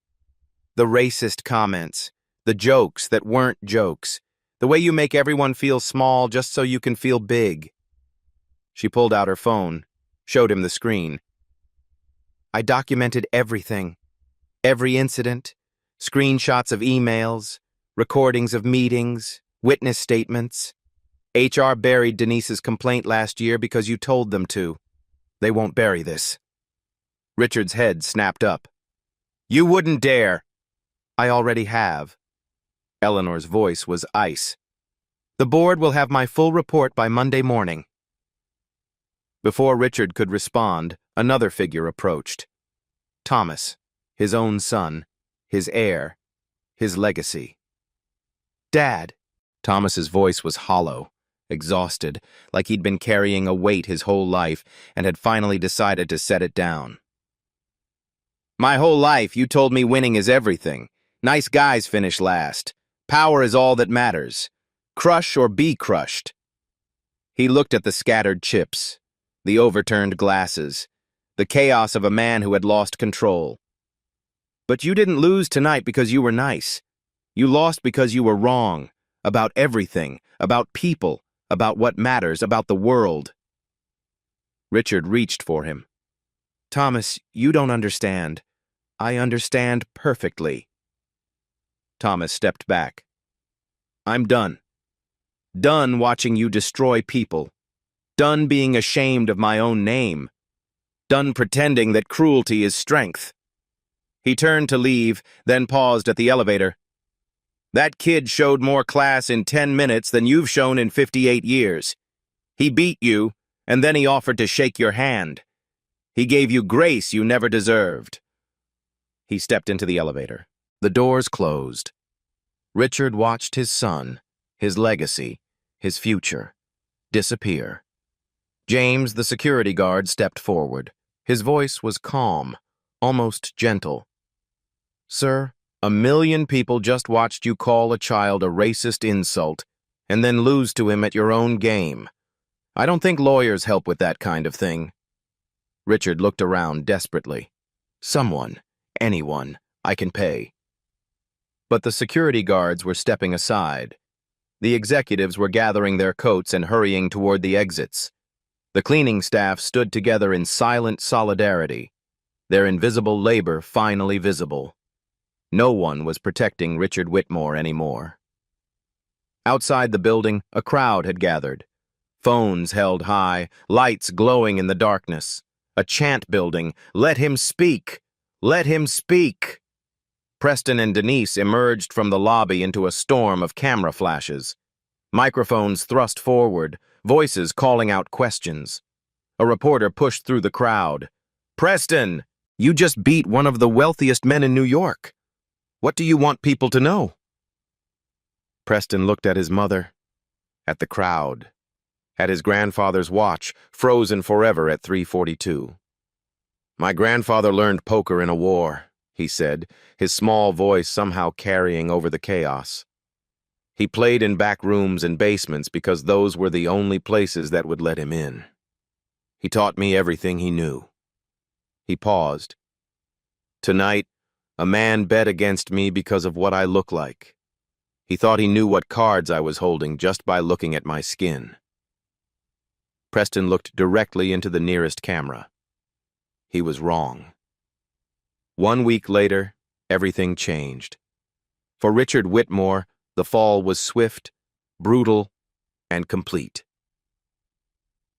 "The racist comments, the jokes that weren't jokes, the way you make everyone feel small just so you can feel big." She pulled out her phone, showed him the screen. "I documented everything, every incident, screenshots of emails, recordings of meetings, witness statements. HR buried Denise's complaint last year because you told them to. They won't bury this." Richard's head snapped up. "You wouldn't dare." "I already have." Eleanor's voice was ice. "The board will have my full report by Monday morning." Before Richard could respond, another figure approached. Thomas, his own son, his heir, his legacy. "Dad." Thomas's voice was hollow, exhausted, like he'd been carrying a weight his whole life and had finally decided to set it down. "My whole life you told me winning is everything. Nice guys finish last. Power is all that matters. Crush or be crushed." He looked at the scattered chips, the overturned glasses, the chaos of a man who had lost control. "But you didn't lose tonight because you were nice. You lost because you were wrong, about everything, about people, about what matters, about the world." Richard reached for him. "Thomas, you don't understand. I understand perfectly." Thomas stepped back. "I'm done. Done watching you destroy people. Done being ashamed of my own name. Done pretending that cruelty is strength." He turned to leave, then paused at the elevator. "That kid showed more class in 10 minutes than you've shown in 58 years. He beat you, and then he offered to shake your hand. He gave you grace you never deserved." He stepped into the elevator. The doors closed. Richard watched his son, his legacy, his future, disappear. James, the security guard, stepped forward. His voice was calm, almost gentle. "Sir, 1,000,000 people just watched you call a child a racist insult and then lose to him at your own game. I don't think lawyers help with that kind of thing." Richard looked around desperately. "Someone, anyone, I can pay." But the security guards were stepping aside. The executives were gathering their coats and hurrying toward the exits. The cleaning staff stood together in silent solidarity, their invisible labor finally visible. No one was protecting Richard Whitmore anymore. Outside the building, a crowd had gathered. Phones held high, lights glowing in the darkness. A chant building, "Let him speak! Let him speak!" Preston and Denise emerged from the lobby into a storm of camera flashes. Microphones thrust forward, voices calling out questions. A reporter pushed through the crowd. "Preston, you just beat one of the wealthiest men in New York. What do you want people to know?" Preston looked at his mother, at the crowd, at his grandfather's watch, frozen forever at 3:42. "My grandfather learned poker in a war," he said, his small voice somehow carrying over the chaos. "He played in back rooms and basements because those were the only places that would let him in. He taught me everything he knew." He paused. "Tonight, a man bet against me because of what I look like. He thought he knew what cards I was holding just by looking at my skin." Preston looked directly into the nearest camera. He was wrong. 1 week later, everything changed. For Richard Whitmore, the fall was swift, brutal, and complete.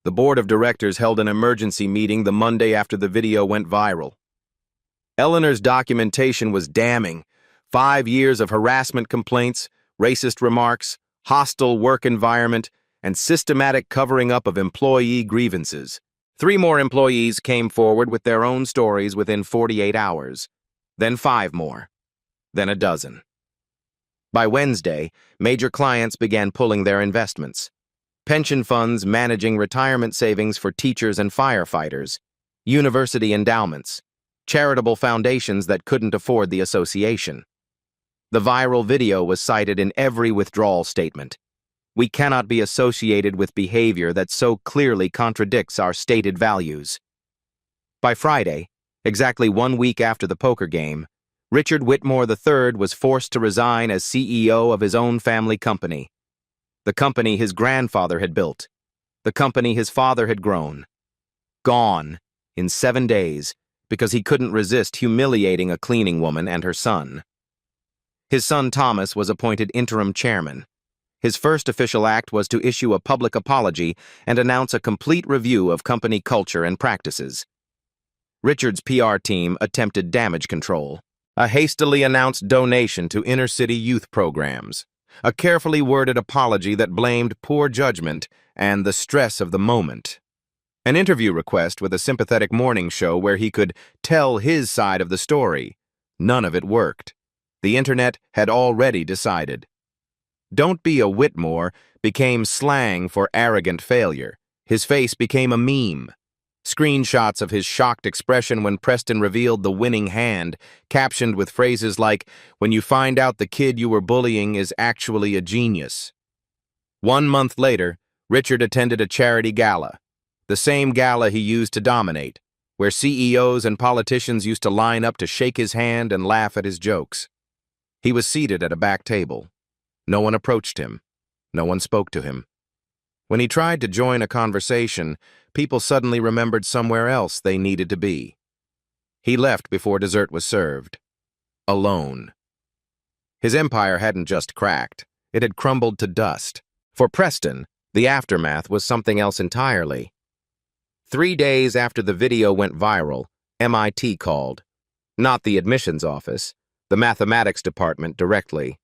The board of directors held an emergency meeting the Monday after the video went viral. Eleanor's documentation was damning. 5 years of harassment complaints, racist remarks, hostile work environment, and systematic covering up of employee grievances. 3 more employees came forward with their own stories within 48 hours. Then 5 more. Then a dozen. By Wednesday, major clients began pulling their investments. Pension funds managing retirement savings for teachers and firefighters, university endowments, charitable foundations that couldn't afford the association. The viral video was cited in every withdrawal statement. We cannot be associated with behavior that so clearly contradicts our stated values. By Friday, exactly 1 week after the poker game, Richard Whitmore III was forced to resign as CEO of his own family company. The company his grandfather had built. The company his father had grown. Gone in 7 days because he couldn't resist humiliating a cleaning woman and her son. His son Thomas was appointed interim chairman. His first official act was to issue a public apology and announce a complete review of company culture and practices. Richard's PR team attempted damage control. A hastily announced donation to inner-city youth programs. A carefully worded apology that blamed poor judgment and the stress of the moment. An interview request with a sympathetic morning show where he could tell his side of the story. None of it worked. The internet had already decided. "Don't be a Whitmore" became slang for arrogant failure. His face became a meme. Screenshots of his shocked expression when Preston revealed the winning hand, captioned with phrases like, "When you find out the kid you were bullying is actually a genius." 1 month later, Richard attended a charity gala, the same gala he used to dominate, where CEOs and politicians used to line up to shake his hand and laugh at his jokes. He was seated at a back table. No one approached him. No one spoke to him. When he tried to join a conversation, people suddenly remembered somewhere else they needed to be. He left before dessert was served. Alone. His empire hadn't just cracked. It had crumbled to dust. For Preston, the aftermath was something else entirely. 3 days after the video went viral, MIT called. Not the admissions office, the mathematics department directly.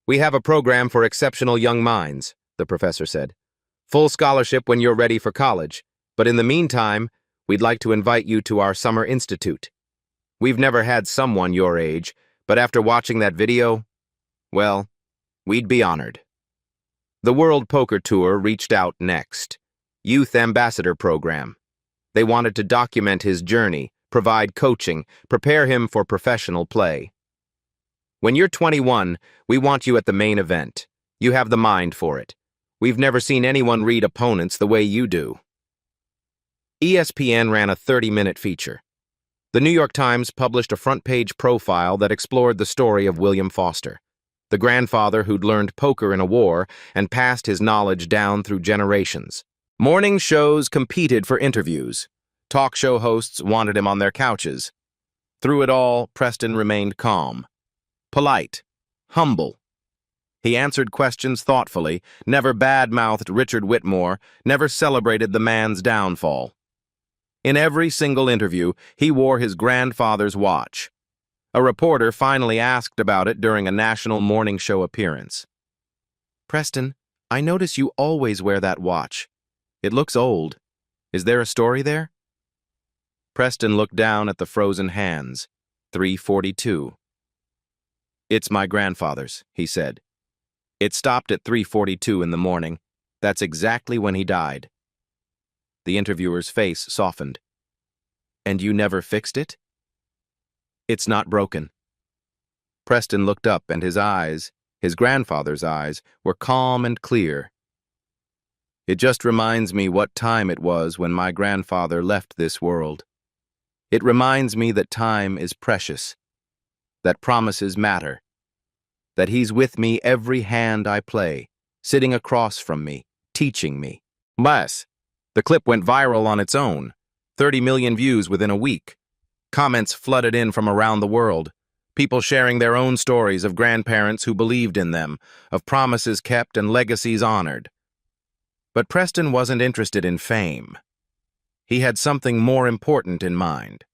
"We have a program for exceptional young minds," the professor said. "Full scholarship when you're ready for college, but in the meantime, we'd like to invite you to our summer institute. We've never had someone your age, but after watching that video, well, we'd be honored." The World Poker Tour reached out next. Youth Ambassador Program. They wanted to document his journey, provide coaching, prepare him for professional play. "When you're 21, we want you at the main event. You have the mind for it. We've never seen anyone read opponents the way you do." ESPN ran a 30-minute feature. The New York Times published a front-page profile that explored the story of William Foster, the grandfather who'd learned poker in a war and passed his knowledge down through generations. Morning shows competed for interviews. Talk show hosts wanted him on their couches. Through it all, Preston remained calm. Polite. Humble. He answered questions thoughtfully, never bad-mouthed Richard Whitmore, never celebrated the man's downfall. In every single interview, he wore his grandfather's watch. A reporter finally asked about it during a national morning show appearance. "Preston, I notice you always wear that watch. It looks old. Is there a story there?" Preston looked down at the frozen hands. 3:42. "It's my grandfather's," he said. "It stopped at 3:42 in the morning. That's exactly when he died." The interviewer's face softened. "And you never fixed it?" "It's not broken." Preston looked up, and his eyes, his grandfather's eyes, were calm and clear. "It just reminds me what time it was when my grandfather left this world. It reminds me that time is precious, that promises matter, that he's with me every hand I play, sitting across from me, teaching me." The clip went viral on its own. 30 million views within a week. Comments flooded in from around the world. People sharing their own stories of grandparents who believed in them, of promises kept and legacies honored. But Preston wasn't interested in fame. He had something more important in mind.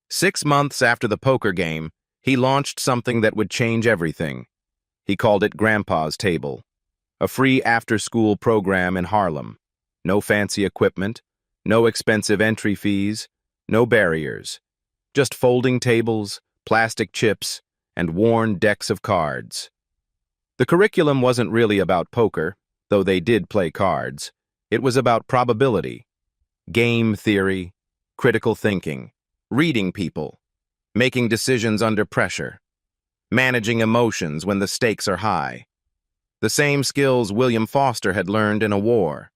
6 months after the poker game, he launched something that would change everything. He called it Grandpa's Table, a free after-school program in Harlem. No fancy equipment, no expensive entry fees, no barriers. Just folding tables, plastic chips, and worn decks of cards. The curriculum wasn't really about poker, though they did play cards. It was about probability, game theory, critical thinking, reading people, making decisions under pressure, managing emotions when the stakes are high. The same skills William Foster had learned in a war.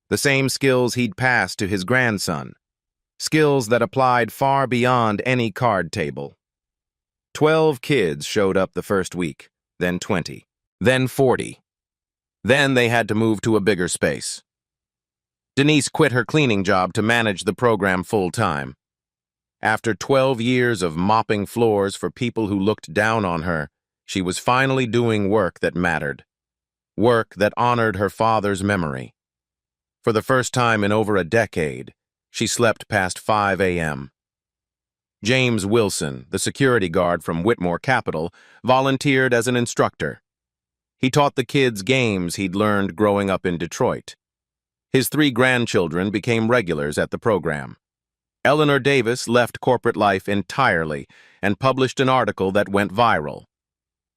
The same skills he'd passed to his grandson. Skills that applied far beyond any card table. 12 kids showed up the first week, then 20, then 40. Then they had to move to a bigger space. Denise quit her cleaning job to manage the program full-time. After 12 years of mopping floors for people who looked down on her, she was finally doing work that mattered. Work that honored her father's memory. For the first time in over a decade, she slept past 5 a.m. James Wilson, the security guard from Whitmore Capital, volunteered as an instructor. He taught the kids games he'd learned growing up in Detroit. His 3 grandchildren became regulars at the program. Eleanor Davis left corporate life entirely and published an article that went viral.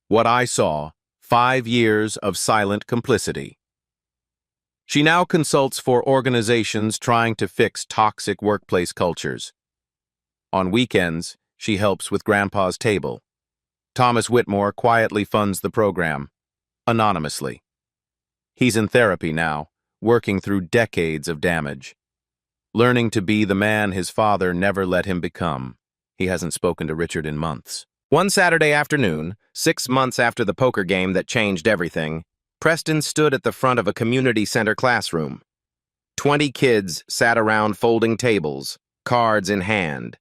What I saw, 5 years of silent complicity. She now consults for organizations trying to fix toxic workplace cultures. On weekends, she helps with Grandpa's table. Thomas Whitmore quietly funds the program, anonymously. He's in therapy now, working through decades of damage. Learning to be the man his father never let him become. He hasn't spoken to Richard in months. One Saturday afternoon, 6 months after the poker game that changed everything, Preston stood at the front of a community center classroom. 20 kids sat around folding tables, cards in hand.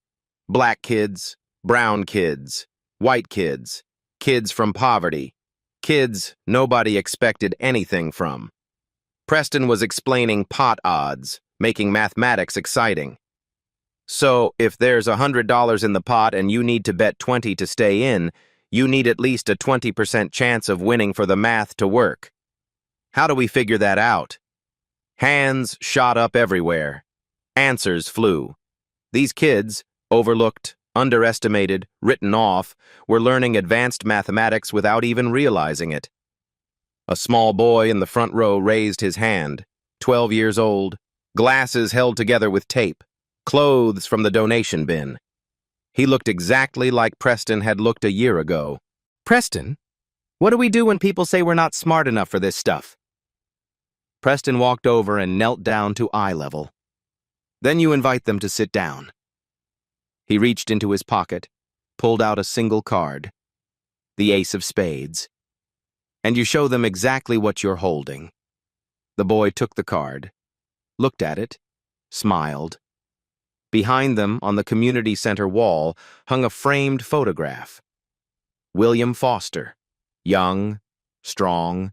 Black kids, brown kids, white kids, kids from poverty, kids nobody expected anything from. Preston was explaining pot odds, making mathematics exciting. So, if there's $100 in the pot and you need to bet 20 to stay in, you need at least a 20% chance of winning for the math to work. How do we figure that out? Hands shot up everywhere. Answers flew. These kids, overlooked, underestimated, written off, were learning advanced mathematics without even realizing it. A small boy in the front row raised his hand, 12 years old, glasses held together with tape, clothes from the donation bin. He looked exactly like Preston had looked a year ago. Preston, what do we do when people say we're not smart enough for this stuff? Preston walked over and knelt down to eye level. Then you invite them to sit down. He reached into his pocket, pulled out a single card, the ace of spades, and you show them exactly what you're holding. The boy took the card, looked at it, smiled. Behind them, on the community center wall, hung a framed photograph. William Foster, young, strong,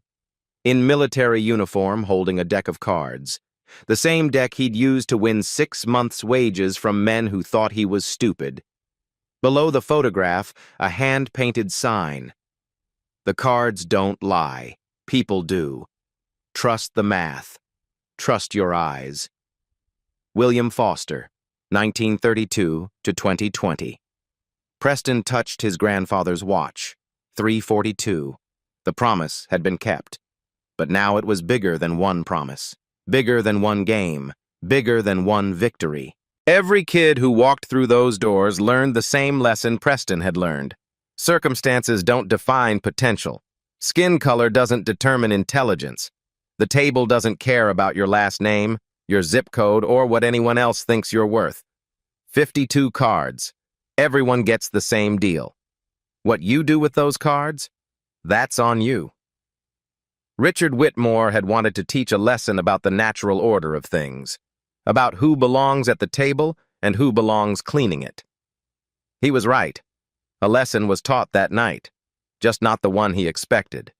in military uniform holding a deck of cards. The same deck he'd used to win 6 months' wages from men who thought he was stupid. Below the photograph, a hand-painted sign. The cards don't lie. People do. Trust the math. Trust your eyes. William Foster, 1932 to 2020. Preston touched his grandfather's watch, 3:42. The promise had been kept. But now it was bigger than one promise. Bigger than one game, bigger than one victory. Every kid who walked through those doors learned the same lesson Preston had learned. Circumstances don't define potential. Skin color doesn't determine intelligence. The table doesn't care about your last name, your zip code, or what anyone else thinks you're worth. 52 cards. Everyone gets the same deal. What you do with those cards, that's on you. Richard Whitmore had wanted to teach a lesson about the natural order of things, about who belongs at the table and who belongs cleaning it. He was right. A lesson was taught that night, just not the one he expected.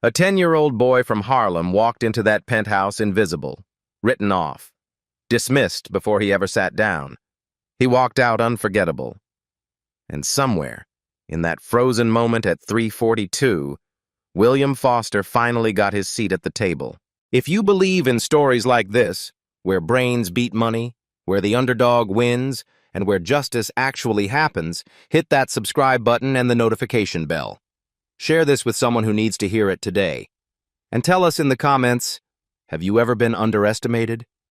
A 10-year-old boy from Harlem walked into that penthouse invisible, written off, dismissed before he ever sat down. He walked out unforgettable. And somewhere, in that frozen moment at 3:42, William Foster finally got his seat at the table. If you believe in stories like this, where brains beat money, where the underdog wins, and where justice actually happens, hit that subscribe button and the notification bell. Share this with someone who needs to hear it today. And tell us in the comments, have you ever been underestimated?